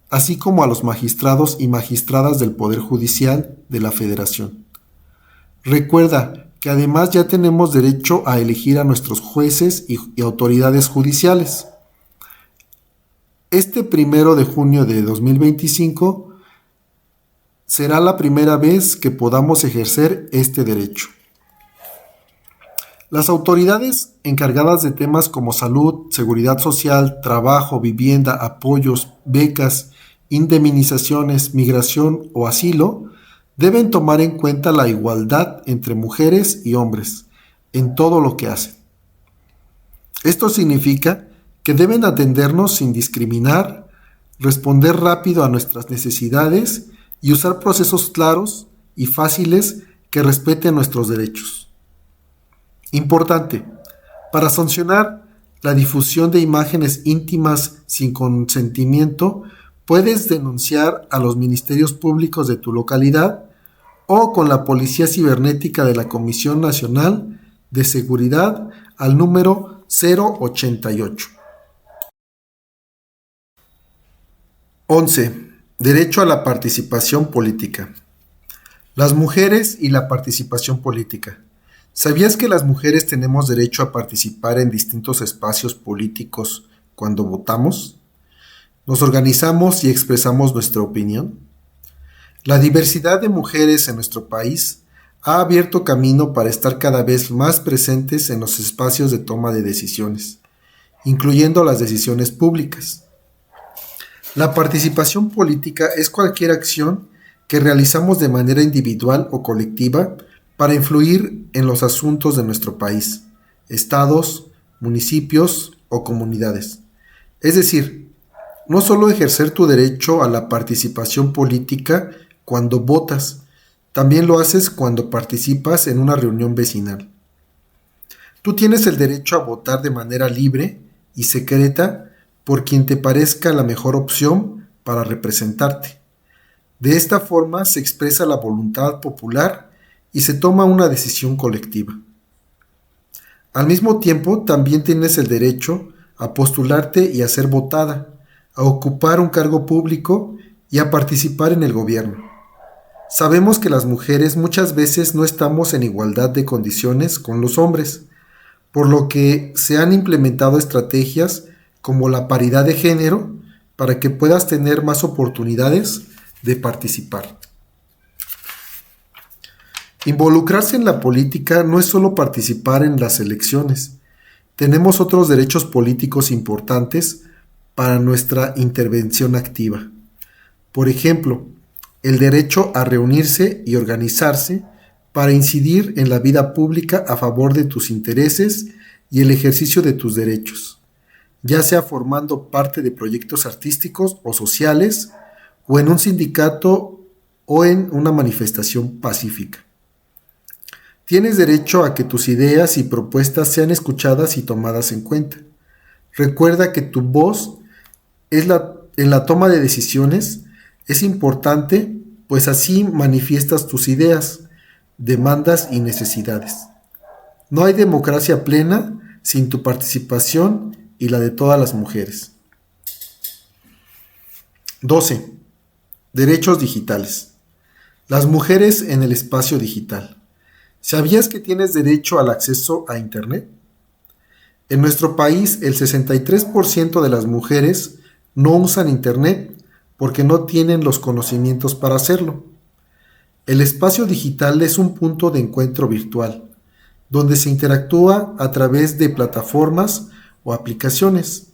así como a los magistrados y magistradas del Poder Judicial de la Federación. Recuerda que además ya tenemos derecho a elegir a nuestros jueces y autoridades judiciales. Este 1 de junio de 2025 será la primera vez que podamos ejercer este derecho. Las autoridades encargadas de temas como salud, seguridad social, trabajo, vivienda, apoyos, becas, indemnizaciones, migración o asilo deben tomar en cuenta la igualdad entre mujeres y hombres en todo lo que hacen. Esto significa que deben atendernos sin discriminar, responder rápido a nuestras necesidades y usar procesos claros y fáciles que respeten nuestros derechos. Importante, para sancionar la difusión de imágenes íntimas sin consentimiento, puedes denunciar a los ministerios públicos de tu localidad o con la Policía Cibernética de la Comisión Nacional de Seguridad al número 088. 11. Derecho a la participación política. Las mujeres y la participación política. ¿Sabías que las mujeres tenemos derecho a participar en distintos espacios políticos cuando votamos? ¿Nos organizamos y expresamos nuestra opinión? La diversidad de mujeres en nuestro país ha abierto camino para estar cada vez más presentes en los espacios de toma de decisiones, incluyendo las decisiones públicas. La participación política es cualquier acción que realizamos de manera individual o colectiva para influir en los asuntos de nuestro país, estados, municipios o comunidades. Es decir, no solo ejercer tu derecho a la participación política cuando votas, también lo haces cuando participas en una reunión vecinal. Tú tienes el derecho a votar de manera libre y secreta por quien te parezca la mejor opción para representarte. De esta forma se expresa la voluntad popular y se toma una decisión colectiva. Al mismo tiempo, también tienes el derecho a postularte y a ser votada, a ocupar un cargo público y a participar en el gobierno. Sabemos que las mujeres muchas veces no estamos en igualdad de condiciones con los hombres, por lo que se han implementado estrategias como la paridad de género para que puedas tener más oportunidades de participar. Involucrarse en la política no es solo participar en las elecciones. Tenemos otros derechos políticos importantes para nuestra intervención activa. Por ejemplo, el derecho a reunirse y organizarse para incidir en la vida pública a favor de tus intereses y el ejercicio de tus derechos, ya sea formando parte de proyectos artísticos o sociales, o en un sindicato o en una manifestación pacífica. Tienes derecho a que tus ideas y propuestas sean escuchadas y tomadas en cuenta. Recuerda que tu voz en la toma de decisiones es importante, pues así manifiestas tus ideas, demandas y necesidades. No hay democracia plena sin tu participación y la de todas las mujeres. 12. Derechos digitales. Las mujeres en el espacio digital. ¿Sabías que tienes derecho al acceso a Internet? En nuestro país, el 63% de las mujeres no usan Internet porque no tienen los conocimientos para hacerlo. El espacio digital es un punto de encuentro virtual, donde se interactúa a través de plataformas o aplicaciones.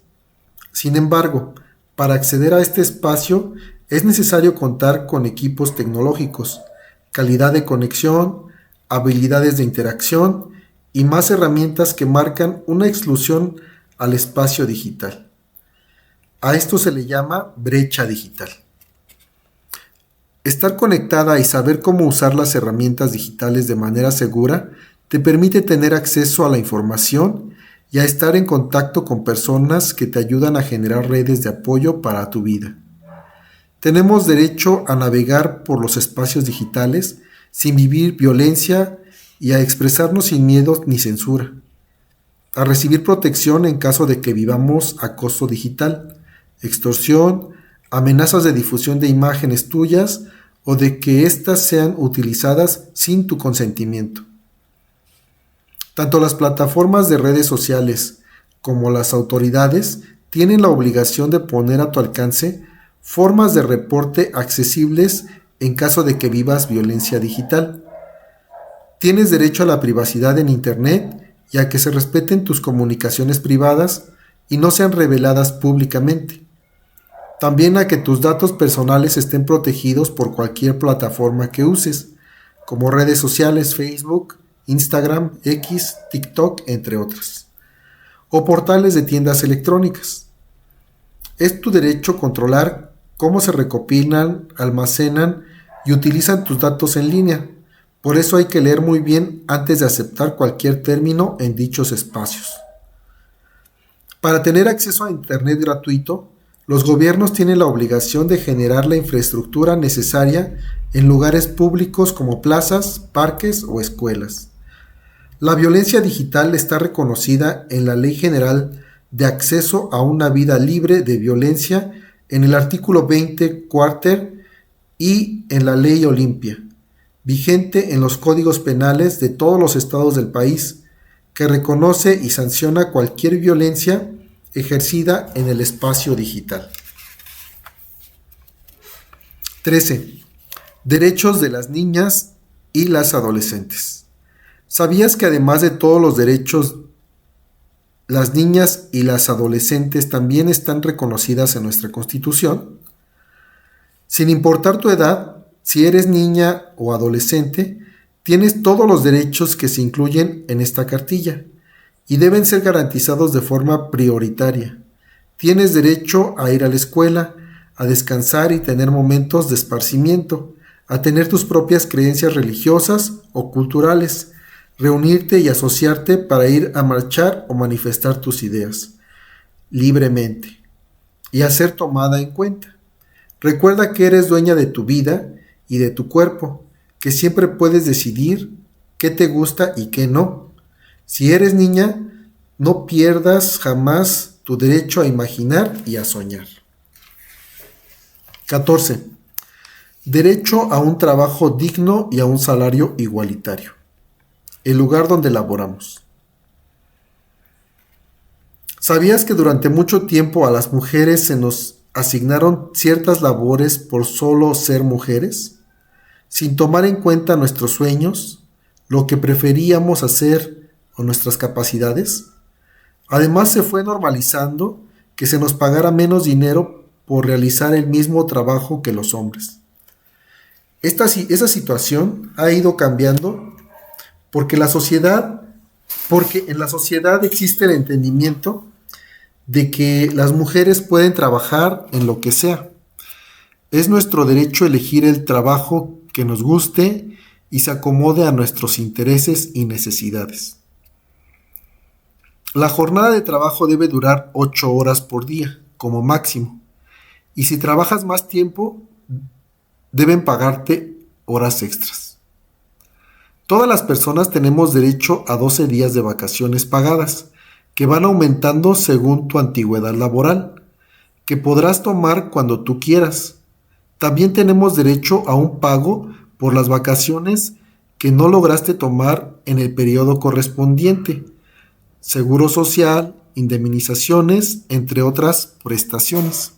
Sin embargo, para acceder a este espacio es necesario contar con equipos tecnológicos, calidad de conexión, habilidades de interacción y más herramientas que marcan una exclusión al espacio digital. A esto se le llama brecha digital. Estar conectada y saber cómo usar las herramientas digitales de manera segura te permite tener acceso a la información y a estar en contacto con personas que te ayudan a generar redes de apoyo para tu vida. Tenemos derecho a navegar por los espacios digitales sin vivir violencia y a expresarnos sin miedo ni censura, a recibir protección en caso de que vivamos acoso digital, extorsión, amenazas de difusión de imágenes tuyas o de que éstas sean utilizadas sin tu consentimiento. Tanto las plataformas de redes sociales como las autoridades tienen la obligación de poner a tu alcance formas de reporte accesibles en caso de que vivas violencia digital. Tienes derecho a la privacidad en Internet y a que se respeten tus comunicaciones privadas y no sean reveladas públicamente. También a que tus datos personales estén protegidos por cualquier plataforma que uses, como redes sociales, Facebook, Instagram, X, TikTok, entre otras, o portales de tiendas electrónicas. Es tu derecho controlar cómo se recopilan, almacenan y utilizan tus datos en línea. Por eso hay que leer muy bien antes de aceptar cualquier término en dichos espacios. Para tener acceso a Internet gratuito, los gobiernos tienen la obligación de generar la infraestructura necesaria en lugares públicos como plazas, parques o escuelas. La violencia digital está reconocida en la Ley General de Acceso a una Vida Libre de Violencia en el artículo 20 cuarter y en la Ley Olimpia, vigente en los códigos penales de todos los estados del país, que reconoce y sanciona cualquier violencia ejercida en el espacio digital. 13. Derechos de las niñas y las adolescentes. ¿Sabías que además de todos los derechos, las niñas y las adolescentes también están reconocidas en nuestra Constitución? Sin importar tu edad, si eres niña o adolescente, tienes todos los derechos que se incluyen en esta cartilla y deben ser garantizados de forma prioritaria. Tienes derecho a ir a la escuela, a descansar y tener momentos de esparcimiento, a tener tus propias creencias religiosas o culturales, reunirte y asociarte para ir a marchar o manifestar tus ideas libremente y a ser tomada en cuenta. Recuerda que eres dueña de tu vida y de tu cuerpo, que siempre puedes decidir qué te gusta y qué no. Si eres niña, no pierdas jamás tu derecho a imaginar y a soñar. 14. Derecho a un trabajo digno y a un salario igualitario. El lugar donde laboramos. ¿Sabías que durante mucho tiempo a las mujeres se nos asignaron ciertas labores por solo ser mujeres, sin tomar en cuenta nuestros sueños, lo que preferíamos hacer o nuestras capacidades? Además, se fue normalizando que se nos pagara menos dinero por realizar el mismo trabajo que los hombres. Esa situación ha ido cambiando porque en la sociedad existe el entendimiento de que las mujeres pueden trabajar en lo que sea. Es nuestro derecho elegir el trabajo que nos guste y se acomode a nuestros intereses y necesidades. La jornada de trabajo debe durar 8 horas por día, como máximo. Y si trabajas más tiempo, deben pagarte horas extras. Todas las personas tenemos derecho a 12 días de vacaciones pagadas, que van aumentando según tu antigüedad laboral, que podrás tomar cuando tú quieras. También tenemos derecho a un pago por las vacaciones que no lograste tomar en el periodo correspondiente, seguro social, indemnizaciones, entre otras prestaciones.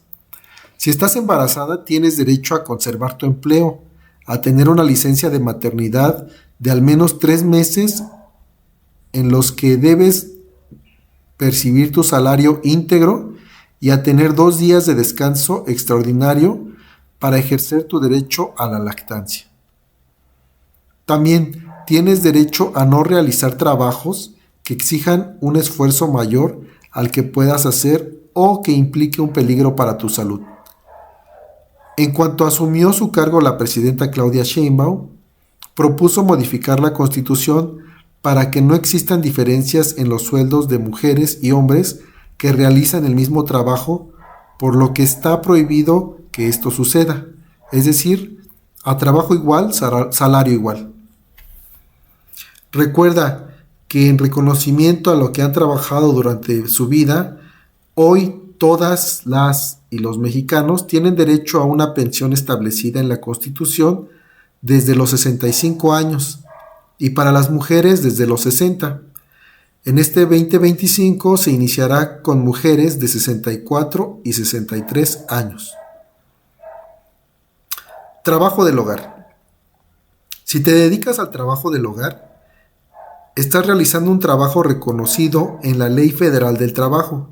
Si estás embarazada, tienes derecho a conservar tu empleo, a tener una licencia de maternidad de al menos 3 meses en los que debes percibir tu salario íntegro y a tener 2 días de descanso extraordinario para ejercer tu derecho a la lactancia. También tienes derecho a no realizar trabajos que exijan un esfuerzo mayor al que puedas hacer o que implique un peligro para tu salud. En cuanto asumió su cargo la presidenta Claudia Sheinbaum, propuso modificar la Constitución para que no existan diferencias en los sueldos de mujeres y hombres que realizan el mismo trabajo, por lo que está prohibido que esto suceda, es decir, a trabajo igual, salario igual. Recuerda que en reconocimiento a lo que han trabajado durante su vida, hoy todas las y los mexicanos tienen derecho a una pensión establecida en la Constitución desde los 65 años y para las mujeres desde los 60. En este 2025 se iniciará con mujeres de 64 y 63 años. Trabajo del hogar. Si te dedicas al trabajo del hogar, estás realizando un trabajo reconocido en la Ley Federal del Trabajo,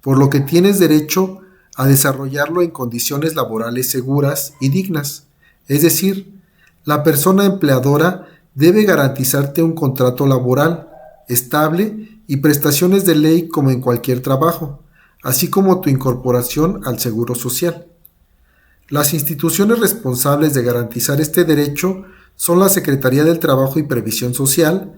por lo que tienes derecho a desarrollarlo en condiciones laborales seguras y dignas. Es decir, la persona empleadora debe garantizarte un contrato laboral estable y prestaciones de ley como en cualquier trabajo, así como tu incorporación al Seguro Social. Las instituciones responsables de garantizar este derecho son la Secretaría del Trabajo y Previsión Social,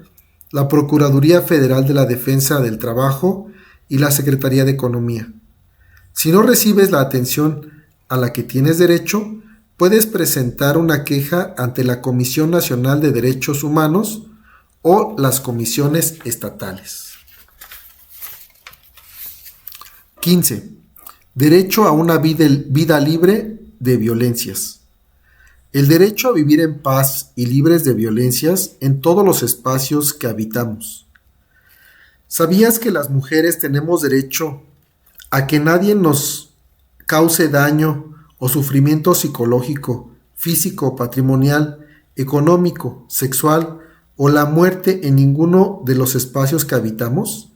la Procuraduría Federal de la Defensa del Trabajo y la Secretaría de Economía. Si no recibes la atención a la que tienes derecho, puedes presentar una queja ante la Comisión Nacional de Derechos Humanos o las comisiones estatales. 15. Derecho a una vida libre de violencias. El derecho a vivir en paz y libres de violencias en todos los espacios que habitamos. ¿Sabías que las mujeres tenemos derecho a que nadie nos cause daño o sufrimiento psicológico, físico, patrimonial, económico, sexual o la muerte en ninguno de los espacios que habitamos?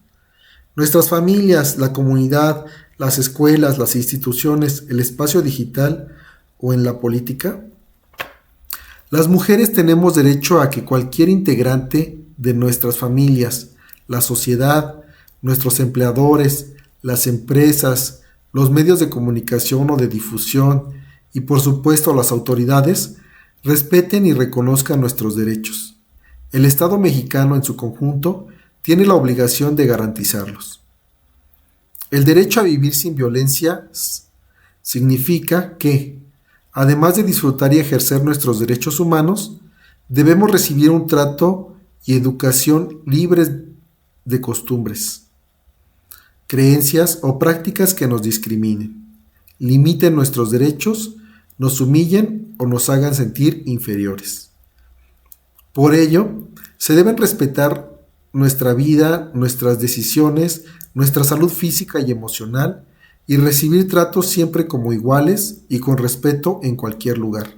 Nuestras familias, la comunidad, las escuelas, las instituciones, el espacio digital o en la política. Las mujeres tenemos derecho a que cualquier integrante de nuestras familias, la sociedad, nuestros empleadores, las empresas, los medios de comunicación o de difusión y por supuesto las autoridades respeten y reconozcan nuestros derechos. El Estado mexicano en su conjunto tiene la obligación de garantizarlos. El derecho a vivir sin violencia significa que, además de disfrutar y ejercer nuestros derechos humanos, debemos recibir un trato y educación libres de costumbres, creencias o prácticas que nos discriminen, limiten nuestros derechos, nos humillen o nos hagan sentir inferiores. Por ello, se deben respetar nuestra vida, nuestras decisiones, nuestra salud física y emocional, y recibir tratos siempre como iguales y con respeto en cualquier lugar.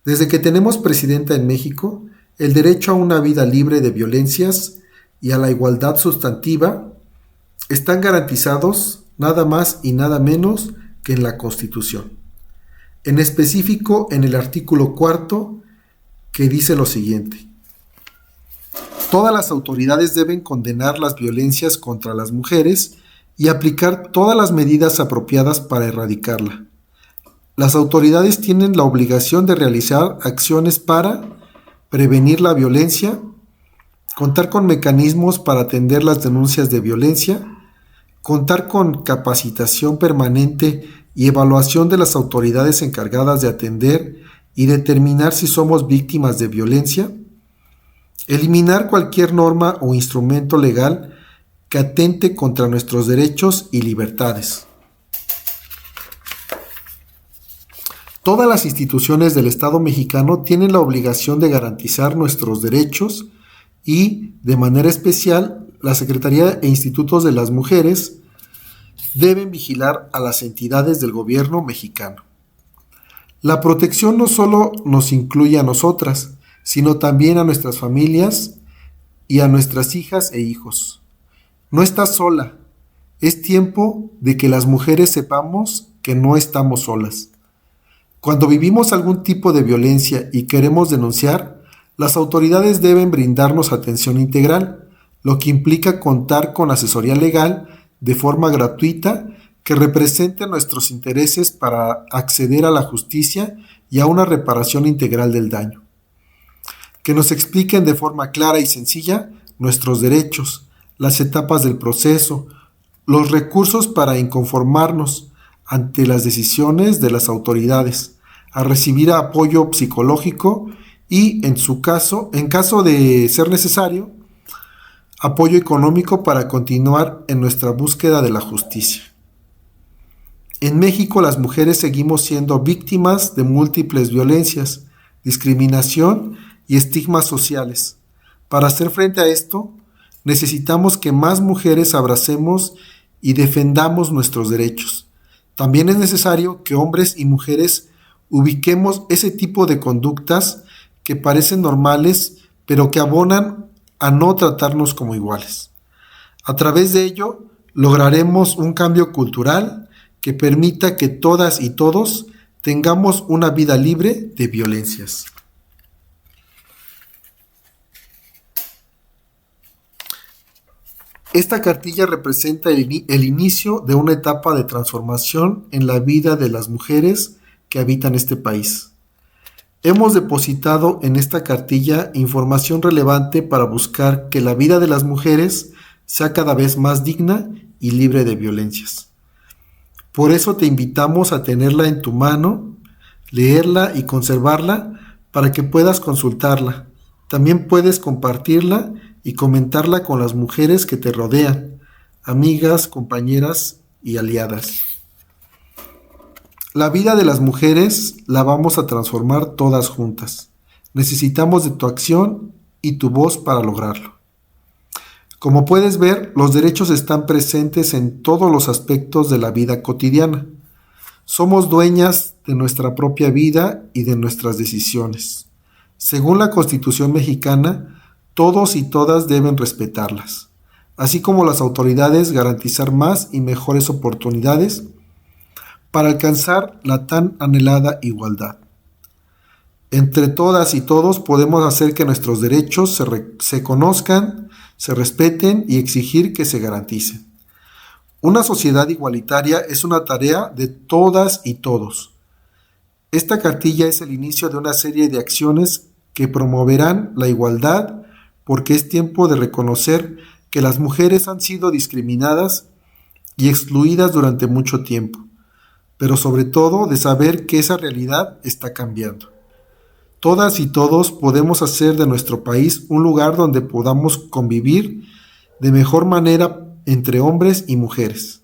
Desde que tenemos presidenta en México, el derecho a una vida libre de violencias y a la igualdad sustantiva están garantizados nada más y nada menos que en la Constitución. En específico en el artículo 4, que dice lo siguiente: todas las autoridades deben condenar las violencias contra las mujeres y aplicar todas las medidas apropiadas para erradicarla. Las autoridades tienen la obligación de realizar acciones para prevenir la violencia, contar con mecanismos para atender las denuncias de violencia, contar con capacitación permanente y evaluación de las autoridades encargadas de atender y determinar si somos víctimas de violencia, eliminar cualquier norma o instrumento legal que atente contra nuestros derechos y libertades. Todas las instituciones del Estado mexicano tienen la obligación de garantizar nuestros derechos y, de manera especial, la Secretaría e Institutos de las Mujeres deben vigilar a las entidades del gobierno mexicano. La protección no solo nos incluye a nosotras, sino también a nuestras familias y a nuestras hijas e hijos. No estás sola. Es tiempo de que las mujeres sepamos que no estamos solas. Cuando vivimos algún tipo de violencia y queremos denunciar, las autoridades deben brindarnos atención integral, lo que implica contar con asesoría legal de forma gratuita que represente nuestros intereses para acceder a la justicia y a una reparación integral del daño. Que nos expliquen de forma clara y sencilla nuestros derechos, las etapas del proceso, los recursos para inconformarnos ante las decisiones de las autoridades, a recibir apoyo psicológico y, en caso de ser necesario, apoyo económico para continuar en nuestra búsqueda de la justicia. En México, las mujeres seguimos siendo víctimas de múltiples violencias, discriminación y estigmas sociales. Para hacer frente a esto, necesitamos que más mujeres abracemos y defendamos nuestros derechos. También es necesario que hombres y mujeres ubiquemos ese tipo de conductas que parecen normales, pero que abonan a no tratarnos como iguales. A través de ello, lograremos un cambio cultural que permita que todas y todos tengamos una vida libre de violencias. Esta cartilla representa el inicio de una etapa de transformación en la vida de las mujeres que habitan este país. Hemos depositado en esta cartilla información relevante para buscar que la vida de las mujeres sea cada vez más digna y libre de violencias. Por eso te invitamos a tenerla en tu mano, leerla y conservarla para que puedas consultarla. También puedes compartirla y comentarla con las mujeres que te rodean, amigas, compañeras y aliadas. La vida de las mujeres la vamos a transformar todas juntas. Necesitamos de tu acción y tu voz para lograrlo. Como puedes ver, los derechos están presentes en todos los aspectos de la vida cotidiana. Somos dueñas de nuestra propia vida y de nuestras decisiones. Según la Constitución mexicana, todos y todas deben respetarlas, así como las autoridades garantizar más y mejores oportunidades para alcanzar la tan anhelada igualdad. Entre todas y todos podemos hacer que nuestros derechos se conozcan, se respeten y exigir que se garanticen. Una sociedad igualitaria es una tarea de todas y todos. Esta cartilla es el inicio de una serie de acciones que promoverán la igualdad, porque es tiempo de reconocer que las mujeres han sido discriminadas y excluidas durante mucho tiempo, pero sobre todo de saber que esa realidad está cambiando. Todas y todos podemos hacer de nuestro país un lugar donde podamos convivir de mejor manera entre hombres y mujeres.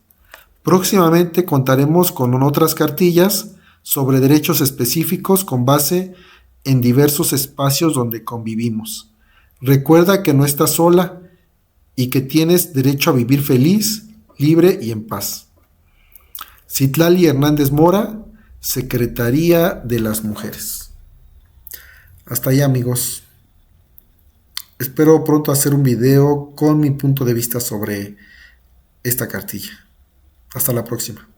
Próximamente contaremos con otras cartillas sobre derechos específicos con base en diversos espacios donde convivimos. Recuerda que no estás sola y que tienes derecho a vivir feliz, libre y en paz. Citlali Hernández Mora, Secretaría de las Mujeres. Hasta allá, amigos. Espero pronto hacer un video con mi punto de vista sobre esta cartilla. Hasta la próxima.